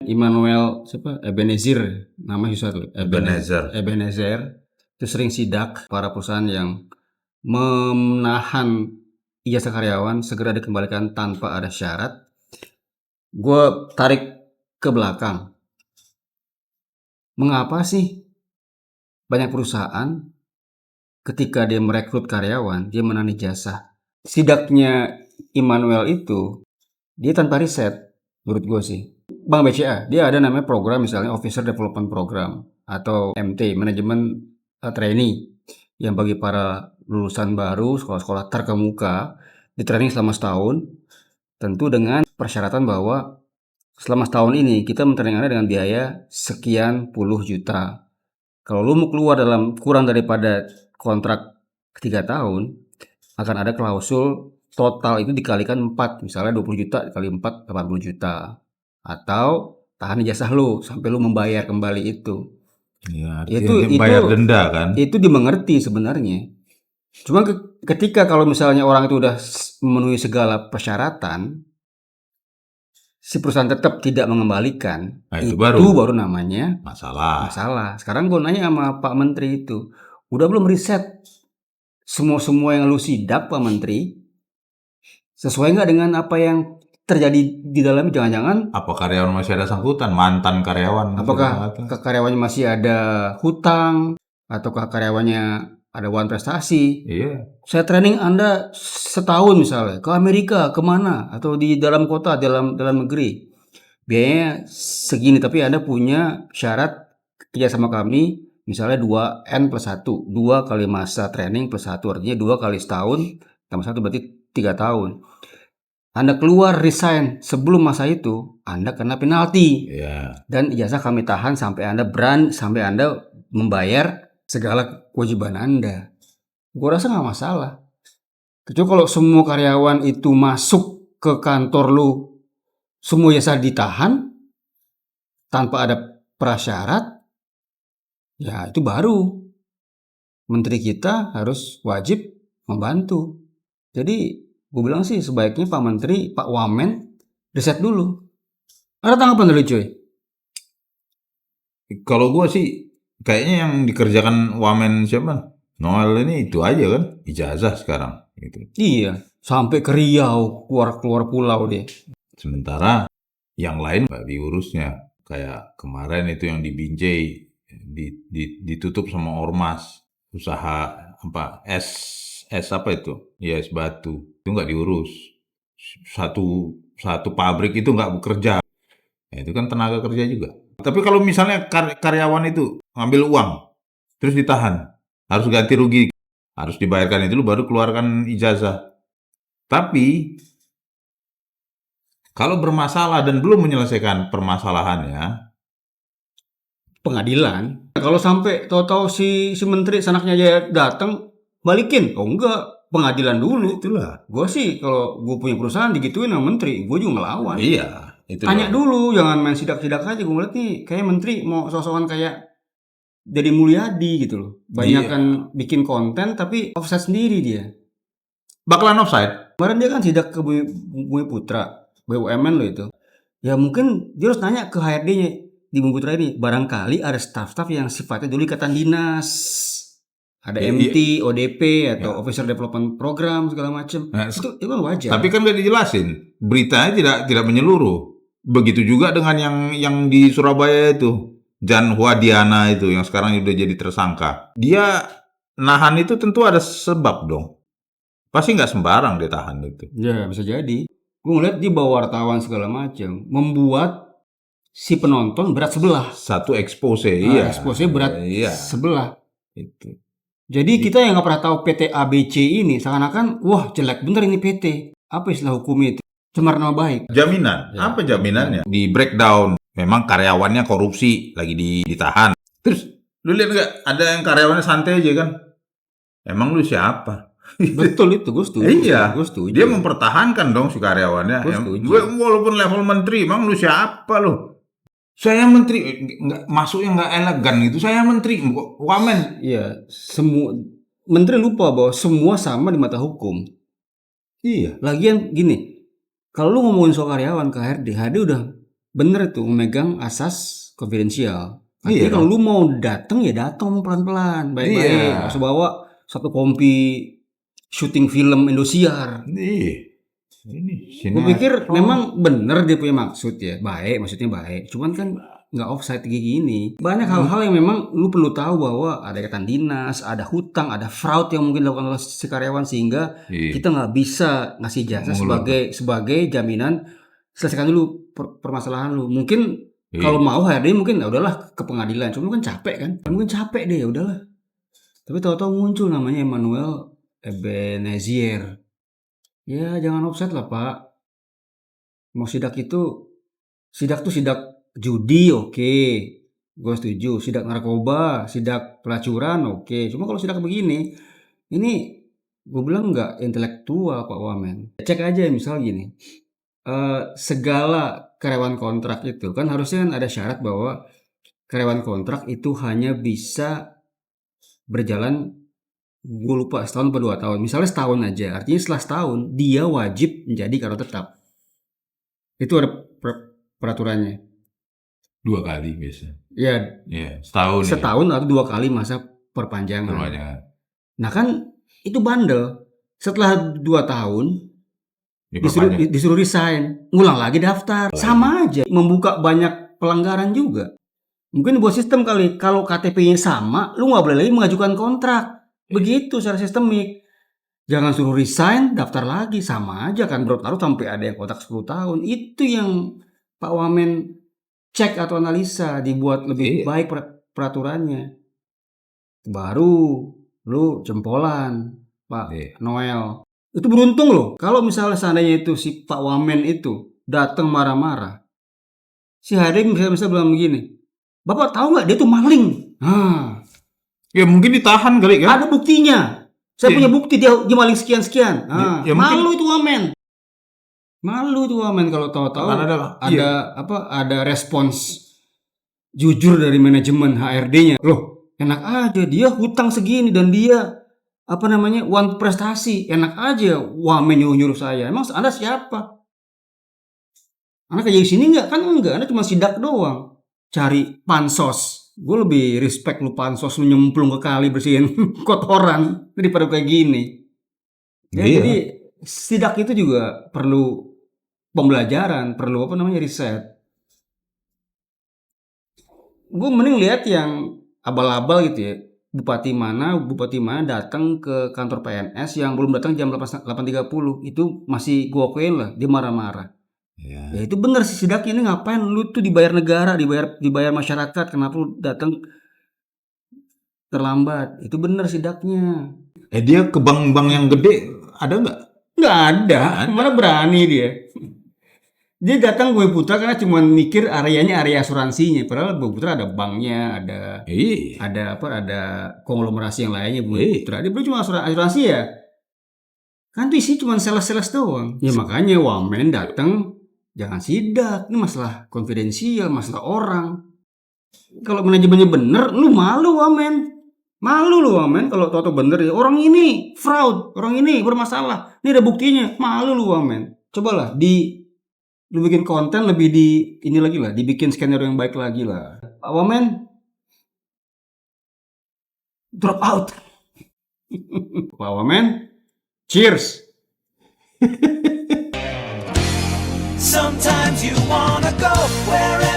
Immanuel siapa? Ebenezer, nama susah tuh. Ebenezer. Itu sering sidak para perusahaan yang menahan ijazah karyawan segera dikembalikan tanpa ada syarat. Gue tarik ke belakang. Mengapa sih banyak perusahaan ketika dia merekrut karyawan, dia menahan ijazah? Sidaknya Immanuel itu, dia tanpa riset, menurut gue sih. Bank BCA, dia ada namanya program misalnya Officer Development Program atau MT, Manajemen Trainee, yang bagi para lulusan baru, sekolah-sekolah terkemuka, di training selama setahun, tentu dengan persyaratan bahwa selama setahun ini kita mentraining Anda dengan biaya sekian puluh juta. Kalau lu mau keluar dalam kurang daripada kontrak 3 tahun, akan ada klausul total itu dikalikan 4, misalnya 20 juta dikali 4, 80 juta. Atau tahan ijazah lu sampai lu membayar kembali itu. Ya, Itu artinya bayar denda kan? Itu dimengerti sebenarnya. Cuma ketika kalau misalnya orang itu udah memenuhi segala persyaratan, si perusahaan tetap tidak mengembalikan, Nah, itu itu baru namanya masalah. Sekarang gue nanya sama Pak Menteri itu, udah belum riset semua yang lu sidak Pak Menteri, sesuai nggak dengan apa yang terjadi di dalamnya? Jangan-jangan Apa karyawan masih ada sangkutan? Mantan karyawan masih ada apakah sangkutan? karyawannya masih ada hutang, ataukah karyawannya ada uang prestasi? Iya. Saya training Anda setahun misalnya ke Amerika, kemana, atau di dalam kota, dalam negeri, biayanya segini, tapi Anda punya syarat kerja sama kami, misalnya 2N+1, 2 kali masa training plus 1, artinya 2 kali setahun, tambah 1 berarti 3 tahun. Anda keluar resign sebelum masa itu, Anda kena penalti. Iya. Dan ijazah kami tahan sampai Anda membayar segala kewajiban Anda. Gue rasa nggak masalah. Kecuali kalau semua karyawan itu masuk ke kantor lu, semua jasa ditahan tanpa ada prasyarat, ya itu baru menteri kita harus wajib membantu. Jadi gue bilang sih sebaiknya Pak Menteri, Pak Wamen riset dulu. Ada tanggapan dari cuy? Kalau gue sih kayaknya yang dikerjakan Wamen siapa? Noel ini itu aja kan, ijazah sekarang. Gitu. Iya, sampai ke Riau, keluar pulau deh. Sementara yang lain nggak diurusnya. Kayak kemarin itu yang di Binjai ditutup sama ormas usaha apa es apa itu? Ya es batu itu nggak diurus. Satu pabrik itu nggak bekerja. Ya, itu kan tenaga kerja juga. Tapi kalau misalnya karyawan itu ngambil uang terus ditahan, harus ganti rugi, harus dibayarkan itu dulu baru keluarkan ijazah. Tapi kalau bermasalah dan belum menyelesaikan permasalahannya, Pengadilan. Kalau sampai tahu-tahu si menteri sanaknya aja datang, balikin. Oh enggak, pengadilan dulu. itulah. Gue sih kalau gue punya perusahaan digituin sama menteri, gue juga ngelawan. Iya, itu Tanya dulu, jangan main sidak-sidak aja. Gue ngeliat nih, kayak menteri mau sosokan kayak Deddy Mulyadi gitu loh. Banyak kan bikin konten tapi offset sendiri dia. Bakalan offside. Kemarin dia kan sidak ke Bumi Putra, BUMN loh itu. Ya mungkin dia harus nanya ke HRD-nya di Bumi Putra ini. Barangkali ada staff-staff yang sifatnya dulu ikatan dinas. Ada MT, ODP, atau Officer Development Program segala macam. Nah, itu kan wajar. Tapi kan nggak dijelasin. Beritanya tidak menyeluruh. Begitu juga dengan yang di Surabaya itu. Jan Huadiana itu yang sekarang udah jadi tersangka. Dia nahan itu tentu ada sebab dong. Pasti nggak sembarang dia tahan itu. Ya bisa jadi. Gue ngeliat dia bawa wartawan segala macam, membuat si penonton berat sebelah. Satu expose, iya. Expose berat Iya. sebelah. Itu. Jadi kita yang nggak pernah tahu PT ABC ini seakan-akan wah jelek bener ini PT. Apa istilah hukumnya itu? Cemar nama baik. Jaminan. Ya. Apa jaminannya? Di breakdown. Memang karyawannya korupsi lagi ditahan. Terus lu lihat nggak ada yang karyawannya santai aja kan? Emang lu siapa? Betul itu, gue setuju. Iya, Gue setuju. dia mempertahankan dong si karyawannya. Gue walaupun level menteri, emang lu siapa lu? Saya menteri, nggak masuknya nggak elegan gitu. Saya menteri, wamen. Iya, semua menteri lupa bahwa semua sama di mata hukum. Iya. Lagian gini, kalau lu ngomongin soal karyawan ke HRD udah bener tuh memegang asas konfidensial. Artinya Iya kalau dong. lu mau datang ya datang pelan-pelan, baik-baik. Iya. Nggak usah bawa satu kompi syuting film Indosiar. Ini Gue pikir sinetron. memang bener dia punya maksud ya, baik, maksudnya baik. Cuman kan nggak offside kayak gini. Banyak hal-hal yang memang lu perlu tahu bahwa ada ikatan dinas, ada hutang, ada fraud yang mungkin dilakukan oleh si karyawan sehingga Iya. kita nggak bisa ngasih jasa Mengeluarkan. sebagai jaminan selesaikan dulu permasalahan lu. Mungkin Iya. kalau mau HRD mungkin ya udahlah ke pengadilan. Cuma lu kan capek kan? Mungkin capek deh ya udahlah. Tapi tahu-tahu muncul namanya Emmanuel Ebenezer. Ya jangan offside lah Pak. Mau sidak tuh sidak judi oke, gue setuju. Sidak narkoba, sidak pelacuran oke. Cuma kalau sidak begini, ini gue bilang nggak intelektual Pak Wamen. Cek aja misal gini, segala karyawan kontrak itu kan harusnya kan ada syarat bahwa karyawan kontrak itu hanya bisa berjalan, gue lupa setahun atau 2 tahun. Misalnya setahun aja, artinya setelah setahun dia wajib menjadi karyawan tetap. Itu ada peraturannya. 2 kali biasa. Ya, Iya, setahun. setahun atau 2 kali masa perpanjangan. Perpanjangan. Nah kan itu bandel. Setelah 2 tahun Diperpanjang. disuruh resign, ngulang lagi daftar. Sama aja, membuka banyak pelanggaran juga. Mungkin buat sistem kali, kalau KTP-nya sama, lu nggak boleh lagi mengajukan kontrak. Begitu secara sistemik. Jangan suruh resign, daftar lagi. Sama aja kan, berlarut sampai ada yang kontrak 10 tahun. Itu yang Pak Wamen cek atau analisa, dibuat lebih baik peraturannya. Baru lu jempolan Pak Noel. Itu beruntung loh. Kalau misalnya seandainya itu si Pak Wamen itu datang marah-marah, si Hadim bisa bilang begini, Bapak tahu nggak dia tuh maling. Ya mungkin ditahan kali kan? Ada buktinya. Saya punya bukti dia maling sekian-sekian. Ya mungkin- Malu itu Wamen. Malu itu Wamen kalau tahu-tahu Kan ada respons jujur dari manajemen HRD-nya. Loh, enak aja dia hutang segini dan dia want prestasi. Enak aja Wamen nyuruh saya. Emang Anda siapa? Anda kerja di sini nggak? Kan enggak. Anda cuma sidak doang. Cari pansos. Gue lebih respect lu pansos, lu nyemplung ke kali bersihin kotoran daripada kayak gini. Ya, jadi sidak itu juga perlu pembelajaran, perlu riset. Gue mending lihat yang abal-abal gitu ya. Bupati mana datang ke kantor PNS yang belum datang jam 8.30. Itu masih gue akuin lah, dia marah-marah. Ya itu bener sih sidaknya, ini ngapain lu tuh dibayar negara, dibayar masyarakat, kenapa lu datang terlambat? Itu bener sidaknya. Dia ke bank-bank yang gede ada nggak? Nggak ada, mana berani dia. Dia datang Bumi Putra karena cuma mikir areanya area asuransinya. Padahal Bumi Putra ada banknya, ada konglomerasi yang lainnya Bumi Putra. Dia cuma asuransi ya. Kan tuh isi cuma sales-sales doang. Ya makanya Wamen datang jangan sidak. Ini masalah konfidensial, masalah orang. Kalau manajemennya bener, lu malu Wamen. Malu lu Wamen kalau tahu bener ya. Orang ini fraud, orang ini bermasalah. Ini ada buktinya. Malu lu Wamen. Cobalah lu bikin konten lebih dibikin skenario yang baik lagi lah. Pak Wamen drop out. Pak Wamen, cheers. Sometimes you wanna go where